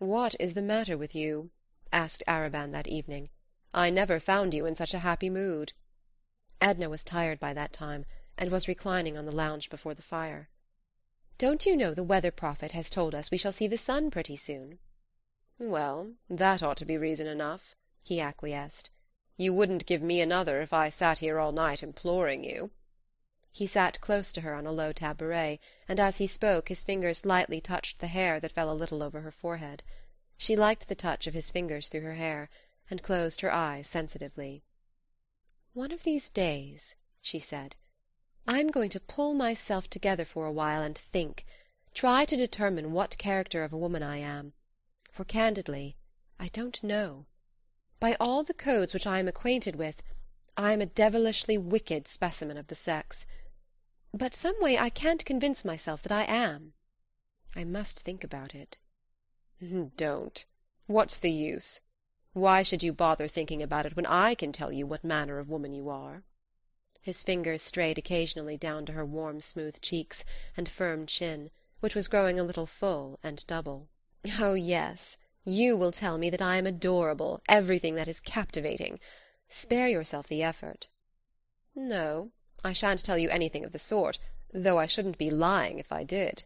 "What is the matter with you?" asked Arobin that evening. "I never found you in such a happy mood." Edna was tired by that time, and was reclining on the lounge before the fire. "Don't you know the weather prophet has told us we shall see the sun pretty soon?" "Well, that ought to be reason enough," he acquiesced. "You wouldn't give me another if I sat here all night imploring you." He sat close to her on a low tabouret, and as he spoke his fingers lightly touched the hair that fell a little over her forehead. She liked the touch of his fingers through her hair, and closed her eyes sensitively. "One of these days," she said, "I'm going to pull myself together for a while and try to determine what character of a woman I am. For, candidly, I don't know. By all the codes which I am acquainted with, I am a devilishly wicked specimen of the sex. But some way I can't convince myself that I am. I must think about it." "Don't. What's the use? Why should you bother thinking about it when I can tell you what manner of woman you are?" His fingers strayed occasionally down to her warm, smooth cheeks and firm chin, which was growing a little full and double. "Oh, yes, you will tell me that I am adorable, everything that is captivating. Spare yourself the effort." "No, I shan't tell you anything of the sort, though I shouldn't be lying if I did."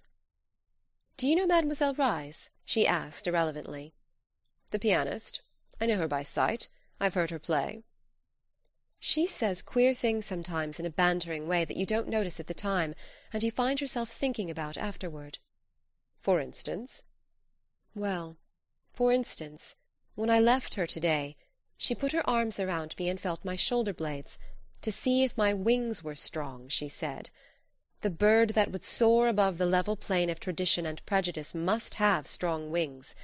"Do you know Mademoiselle Reisz?" she asked irrelevantly. "The pianist? I know her by sight. I've heard her play." "She says queer things sometimes in a bantering way that you don't notice at the time, and you find yourself thinking about afterward." "For instance?" "Well, for instance, when I left her today, she put her arms around me and felt my shoulder-blades, to see if my wings were strong, she said. The bird that would soar above the level plain of tradition and prejudice must have strong wings.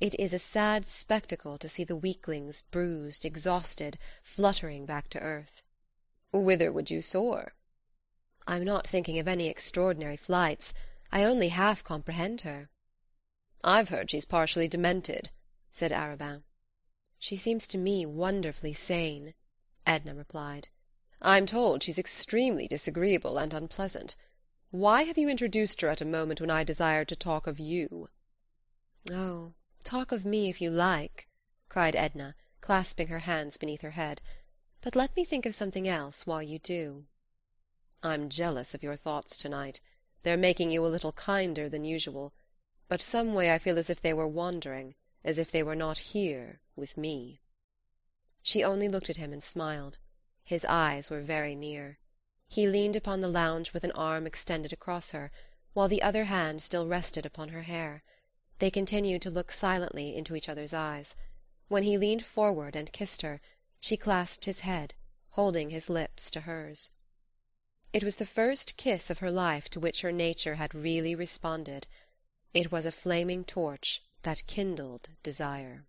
It is a sad spectacle to see the weaklings, bruised, exhausted, fluttering back to earth." "Whither would you soar?" "I'm not thinking of any extraordinary flights. I only half comprehend her." "I've heard she's partially demented," said Arobin. "She seems to me wonderfully sane," Edna replied. "I'm told she's extremely disagreeable and unpleasant. Why have you introduced her at a moment when I desired to talk of you?" "Oh, talk of me if you like," cried Edna, clasping her hands beneath her head. "But let me think of something else while you do." "I'm jealous of your thoughts tonight. They're making you a little kinder than usual. But some way I feel as if they were wandering, as if they were not here with me." She only looked at him and smiled. His eyes were very near. He leaned upon the lounge with an arm extended across her, while the other hand still rested upon her hair. They continued to look silently into each other's eyes. When he leaned forward and kissed her, she clasped his head, holding his lips to hers. It was the first kiss of her life to which her nature had really responded. It was a flaming torch that kindled desire.